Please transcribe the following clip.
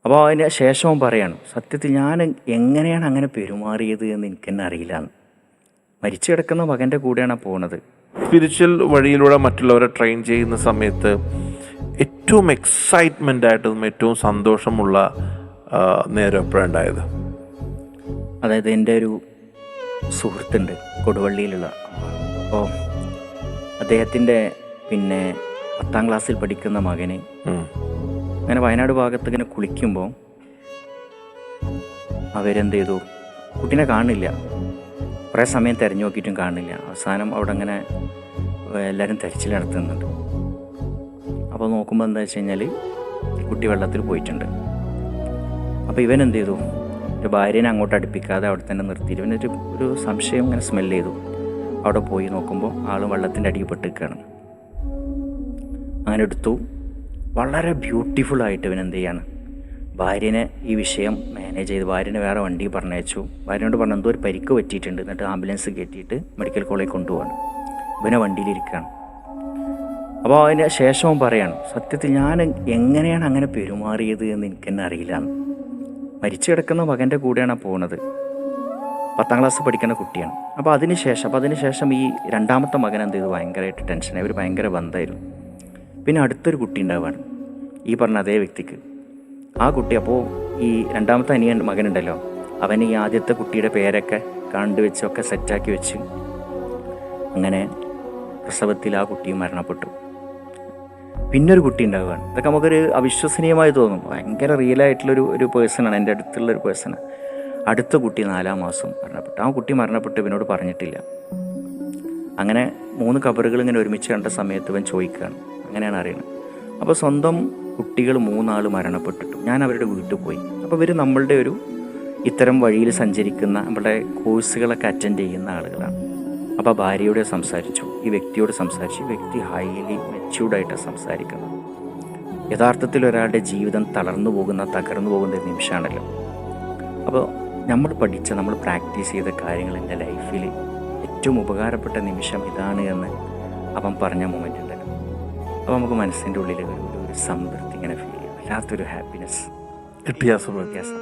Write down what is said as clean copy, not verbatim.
അപ്പോൾ അതിന് ശേഷം പറയാണ്, സത്യത്തിൽ ഞാൻ എങ്ങനെയാണ് അങ്ങനെ പെരുമാറിയത് എന്ന് എനിക്ക് തന്നെ അറിയില്ല. മരിച്ചു കിടക്കുന്ന മകൻ്റെ കൂടെയാണ് പോണത്. സ്പിരിച്വൽ വഴിയിലൂടെ മറ്റുള്ളവരെ ട്രെയിൻ ചെയ്യുന്ന സമയത്ത് ഏറ്റവും എക്സൈറ്റ്മെൻ്റ് ആയിട്ടും ഏറ്റവും സന്തോഷമുള്ള നേരം എപ്പോഴുണ്ടായത്? അതായത് എൻ്റെ ഒരു സുഹൃത്തുണ്ട് കൊടുവള്ളിയിലുള്ള. അപ്പോൾ അദ്ദേഹത്തിൻ്റെ 10ാം ക്ലാസ്സിൽ പഠിക്കുന്ന മകന് അങ്ങനെ വയനാട് ഭാഗത്ത് ഇങ്ങനെ കുളിക്കുമ്പോൾ അവരെന്ത് ചെയ്തു, കുട്ടീനെ കാണില്ല. കുറേ സമയം തിരഞ്ഞു നോക്കിയിട്ടും കാണില്ല. അവസാനം അവിടെ അങ്ങനെ എല്ലാവരും തിരച്ചിൽ നടത്തുന്നുണ്ട്. അപ്പോൾ നോക്കുമ്പോൾ എന്താ വെച്ച് കഴിഞ്ഞാൽ കുട്ടി വെള്ളത്തിൽ പോയിട്ടുണ്ട്. അപ്പോൾ ഇവൻ എന്ത് ചെയ്തു, ഒരു ഭാര്യനെ അങ്ങോട്ട് അടുപ്പിക്കാതെ അവിടെ തന്നെ നിർത്തിയിട്ട് ഇവനൊരു സംശയം ഇങ്ങനെ സ്മെല്ല് ചെയ്തു. അവിടെ പോയി നോക്കുമ്പോൾ ആൾ വെള്ളത്തിൻ്റെ അടിയിൽ പെട്ടിരിക്കുകയാണ്. അങ്ങനെ എടുത്തു. വളരെ ബ്യൂട്ടിഫുള്ളായിട്ട് ഇവൻ എന്ത് ചെയ്യാണ്, ഭാര്യനെ ഈ വിഷയം മാനേജ് ചെയ്ത് ഭാര്യനെ വേറെ വണ്ടി പറഞ്ഞയച്ചു. ഭാര്യനോട് പറഞ്ഞു എന്തോ ഒരു പരിക്ക് പറ്റിയിട്ടുണ്ട്, എന്നിട്ട് ആംബുലൻസ് കയറ്റിയിട്ട് മെഡിക്കൽ കോളേജിൽ കൊണ്ടുപോകാണ്. ഇവനെ വണ്ടിയിലിരിക്കുകയാണ്. അപ്പോൾ അതിന് ശേഷം പറയാണ്, സത്യത്തിൽ ഞാൻ എങ്ങനെയാണ് അങ്ങനെ പെരുമാറിയത് എന്ന് എനിക്ക് തന്നെ അറിയില്ല. മരിച്ചു കിടക്കുന്ന മകൻ്റെ കൂടെയാണ് പോണത്. 10ാം ക്ലാസ് പഠിക്കുന്ന കുട്ടിയാണ്. അപ്പോൾ അതിനുശേഷം ഈ രണ്ടാമത്തെ മകൻ എന്ത് ചെയ്തു, ഭയങ്കരമായിട്ട് ടെൻഷനായി. അവർ ഭയങ്കര ബന്ധമായിരുന്നു. പിന്നെ അടുത്തൊരു കുട്ടി ഉണ്ടാവുകയാണ്, ഈ പറഞ്ഞ അതേ വ്യക്തിക്ക്. ആ കുട്ടി അപ്പോൾ ഈ രണ്ടാമത്തെ മകനുണ്ടല്ലോ, അവൻ ഈ ആദ്യത്തെ കുട്ടിയുടെ പേരൊക്കെ കണ്ടുവെച്ചൊക്കെ സെറ്റാക്കി വെച്ച് അങ്ങനെ പ്രസവത്തിൽ ആ കുട്ടിയും മരണപ്പെട്ടു. പിന്നൊരു കുട്ടി ഉണ്ടാവുകയാണ്. ഇതൊക്കെ നമുക്കൊരു അവിശ്വസനീയമായി തോന്നും. ഭയങ്കര റിയലായിട്ടുള്ളൊരു പേഴ്സണാണ്, എൻ്റെ അടുത്തുള്ളൊരു പേഴ്സണ്. അടുത്ത കുട്ടി 4ാം മാസം മരണപ്പെട്ടു. ആ കുട്ടി മരണപ്പെട്ട് ഇവനോട് പറഞ്ഞിട്ടില്ല. അങ്ങനെ 3 കബറുകൾ ഇങ്ങനെ ഒരുമിച്ച് കണ്ട സമയത്ത് ഇവൻ ചോദിക്കുകയാണ്, അങ്ങനെയാണ് അറിയുന്നത്. അപ്പോൾ സ്വന്തം കുട്ടികൾ 3 ആൾ മരണപ്പെട്ടിട്ടു. ഞാൻ അവരുടെ വീട്ടിൽ പോയി. അപ്പോൾ ഇവർ നമ്മളുടെ ഇത്തരം വഴിയിൽ സഞ്ചരിക്കുന്ന നമ്മളുടെ കോഴ്സുകളൊക്കെ അറ്റൻഡ് ചെയ്യുന്ന ആളുകളാണ്. അപ്പോൾ ഭാര്യയോട് സംസാരിച്ചു, ഈ വ്യക്തിയോട് സംസാരിച്ചു. ഈ വ്യക്തി ഹൈലി മെച്യൂർഡായിട്ടാണ് സംസാരിക്കുന്നത്. യഥാർത്ഥത്തിൽ ഒരാളുടെ ജീവിതം തകർന്നു പോകുന്ന ഒരു നിമിഷമാണല്ലോ. അപ്പോൾ നമ്മൾ പ്രാക്ടീസ് ചെയ്ത കാര്യങ്ങൾ എൻ്റെ ലൈഫിൽ ഏറ്റവും ഉപകാരപ്പെട്ട നിമിഷം ഇതാണ് എന്ന് അവൻ പറഞ്ഞ മൊമെൻ്റ് ഉണ്ടല്ലോ. അപ്പോൾ നമുക്ക് മനസ്സിൻ്റെ ഉള്ളിൽ ഒരു സംതൃപ്തി ഇങ്ങനെ ഫീൽ ചെയ്യും, വല്ലാത്തൊരു ഹാപ്പിനെസ് കിട്ടിയ വ്യത്യാസം.